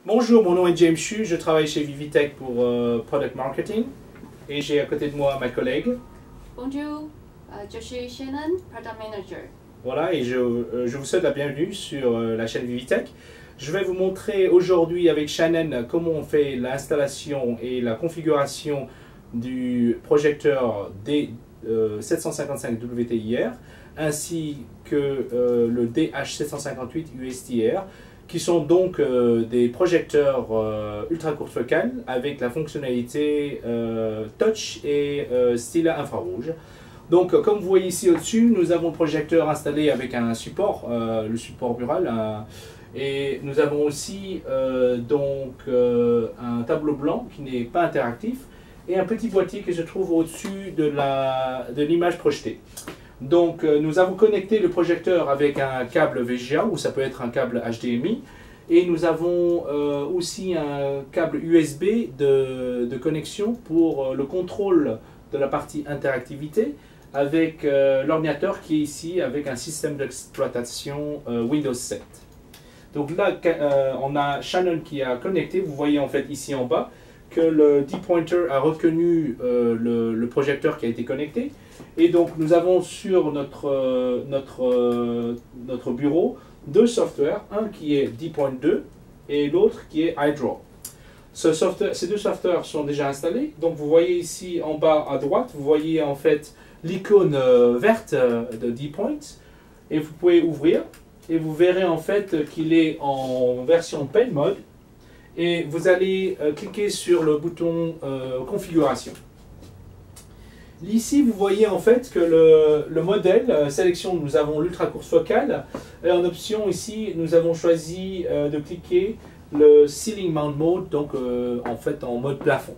Bonjour, mon nom est James Chu, je travaille chez Vivitech pour Product Marketing et j'ai à côté de moi ma collègue. Bonjour, je suis Shannon, Product Manager. Voilà, et je vous souhaite la bienvenue sur la chaîne Vivitech. Je vais vous montrer aujourd'hui avec Shannon comment on fait l'installation et la configuration du projecteur D755 WTIR ainsi que le DH758 USTR, qui sont donc des projecteurs ultra courte focale avec la fonctionnalité touch et stylet infrarouge. Donc comme vous voyez ici au-dessus, nous avons le projecteur installé avec un support, le support mural, et nous avons aussi un tableau blanc qui n'est pas interactif et un petit boîtier qui se trouve au-dessus de l'image projetée. Donc nous avons connecté le projecteur avec un câble VGA ou ça peut être un câble HDMI et nous avons aussi un câble USB de connexion pour le contrôle de la partie interactivité avec l'ordinateur qui est ici avec un système d'exploitation Windows 7. Donc là on a Shannon qui a connecté, vous voyez en fait ici en bas que le D-Pointer a reconnu le projecteur qui a été connecté. Et donc nous avons sur notre bureau deux softwares, un qui est D.2 et l'autre qui est iDraw. Ces deux softwares sont déjà installés. Donc vous voyez ici en bas à droite, vous voyez en fait l'icône verte de D-Point et vous pouvez ouvrir et vous verrez en fait qu'il est en version Pen Mode et vous allez cliquer sur le bouton configuration. Ici, vous voyez en fait que le modèle, sélection, nous avons l'ultra courte focale. Et en option, ici, nous avons choisi de cliquer le Ceiling Mount Mode, donc en fait en mode plafond.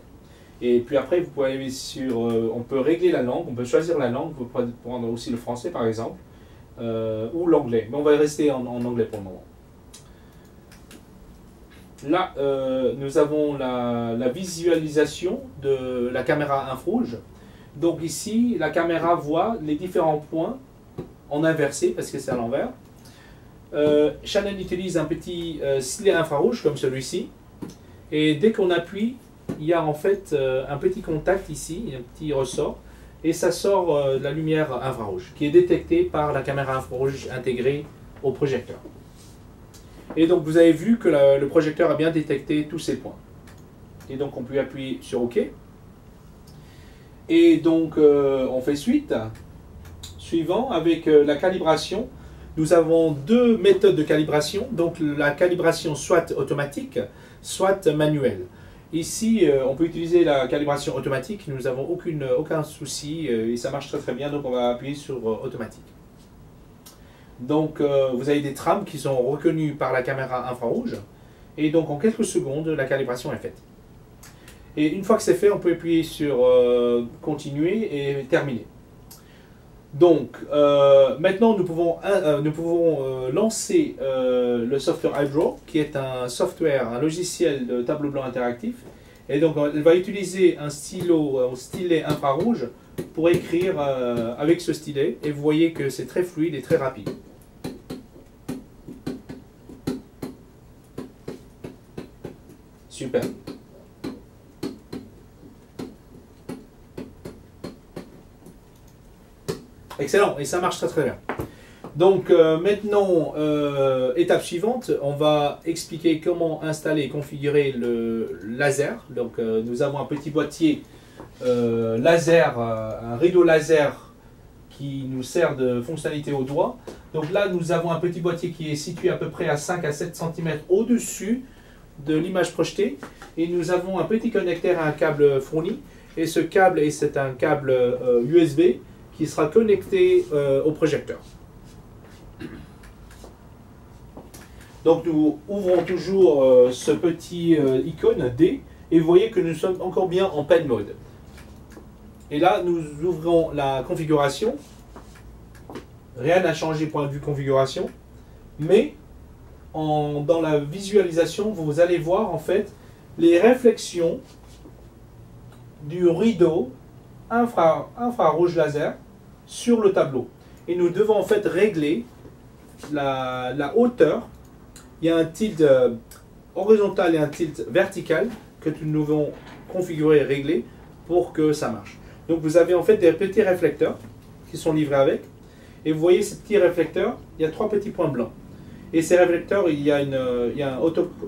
Et puis après, vous pouvez aller sur, on peut régler la langue, on peut choisir la langue, vous pouvez prendre aussi le français par exemple, ou l'anglais. Mais on va rester en anglais pour le moment. Là, nous avons la visualisation de la caméra infrarouge. Donc ici, la caméra voit les différents points en inversé, parce que c'est à l'envers. Shannon utilise un petit stylet infrarouge comme celui-ci. Et dès qu'on appuie, il y a en fait un petit contact ici, un petit ressort. Et ça sort de la lumière infrarouge, qui est détectée par la caméra infrarouge intégrée au projecteur. Et donc vous avez vu que le projecteur a bien détecté tous ces points. Et donc on peut appuyer sur OK. Et donc, on fait suite. Suivant, avec la calibration, nous avons deux méthodes de calibration. Donc, la calibration soit automatique, soit manuelle. Ici, on peut utiliser la calibration automatique. Nous n'avons aucun souci et ça marche très très bien. Donc, on va appuyer sur automatique. Donc, vous avez des trames qui sont reconnues par la caméra infrarouge. Et donc, en quelques secondes, la calibration est faite. Et une fois que c'est fait, on peut appuyer sur continuer et terminer. Donc, maintenant, nous pouvons lancer le software iDraw, qui est un logiciel de tableau blanc interactif. Et donc, elle va utiliser un stylet infrarouge pour écrire avec ce stylet. Et vous voyez que c'est très fluide et très rapide. Super. Excellent, et ça marche très très bien. Donc maintenant, étape suivante, on va expliquer comment installer et configurer le laser. Donc nous avons un petit boîtier laser, un rideau laser qui nous sert de fonctionnalité au doigt. Donc là, nous avons un petit boîtier qui est situé à peu près à 5 à 7 cm au-dessus de l'image projetée. Et nous avons un petit connecteur à un câble fourni. Et ce câble, c'est un câble USB qui sera connecté au projecteur. Donc nous ouvrons toujours ce petit icône D et vous voyez que nous sommes encore bien en Pen Mode. Et là nous ouvrons la configuration. Rien n'a changé point de vue configuration, mais dans la visualisation vous allez voir en fait les réflexions du rideau infrarouge laser sur le tableau. Et nous devons en fait régler la hauteur. Il y a un tilde horizontal et un tilt vertical que nous devons configurer et régler pour que ça marche. Donc vous avez en fait des petits réflecteurs qui sont livrés avec. Et vous voyez ces petits réflecteurs, il y a 3 petits points blancs. Et ces réflecteurs, il y a un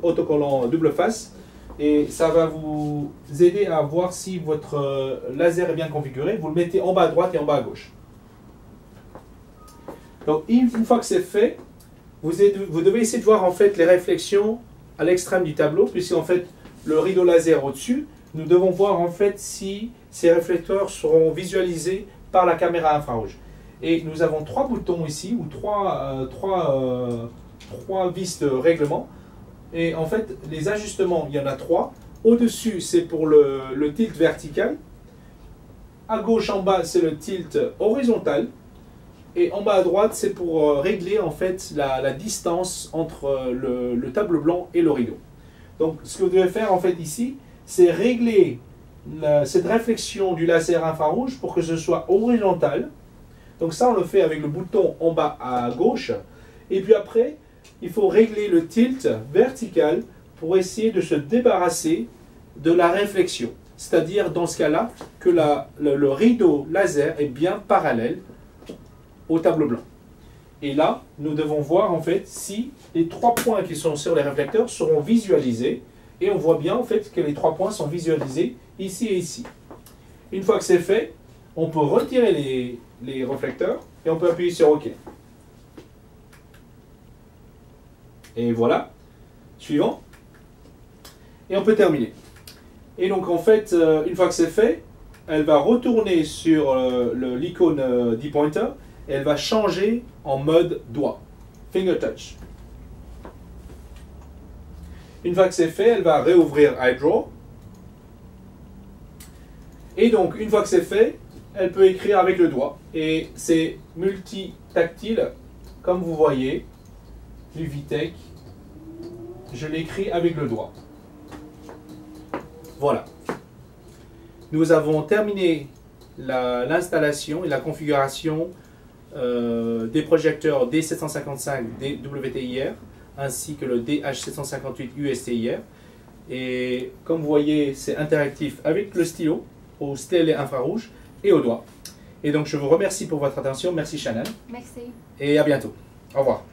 autocollant double face. Et ça va vous aider à voir si votre laser est bien configuré. Vous le mettez en bas à droite et en bas à gauche. Donc une fois que c'est fait, vous devez essayer de voir en fait les réflexions à l'extrême du tableau, puisqu'en fait le rideau laser au-dessus, nous devons voir en fait si ces réflecteurs seront visualisés par la caméra infrarouge. Et nous avons 3 boutons ici, ou 3 vis de règlement. Et en fait, les ajustements, il y en a 3. Au-dessus, c'est pour le tilt vertical. À gauche, en bas, c'est le tilt horizontal. Et en bas à droite, c'est pour régler en fait la distance entre le tableau blanc et le rideau. Donc, ce que vous devez faire en fait ici, c'est régler cette réflexion du laser infrarouge pour que ce soit horizontal. Donc ça, on le fait avec le bouton en bas à gauche. Et puis après, il faut régler le tilt vertical pour essayer de se débarrasser de la réflexion. C'est-à-dire, dans ce cas-là, que le rideau laser est bien parallèle au tableau blanc. Et là, nous devons voir en fait si les 3 points qui sont sur les réflecteurs seront visualisés. Et on voit bien en fait que les 3 points sont visualisés ici et ici. Une fois que c'est fait, on peut retirer les réflecteurs et on peut appuyer sur OK. Et voilà. Suivant. Et on peut terminer. Et donc en fait, une fois que c'est fait, elle va retourner sur l'icône D-Pointer et elle va changer en mode doigt. Finger touch. Une fois que c'est fait, elle va réouvrir iDraw. Et donc, une fois que c'est fait, elle peut écrire avec le doigt. Et c'est multi-tactile, comme vous voyez, du VTech. Je l'écris avec le doigt. Voilà. Nous avons terminé l'installation et la configuration des projecteurs D755 WTIR ainsi que le DH758 USTIR. Et comme vous voyez, c'est interactif avec le stylo, au stylet infrarouge et au doigt. Et donc je vous remercie pour votre attention. Merci Shannon. Merci. Et à bientôt. Au revoir.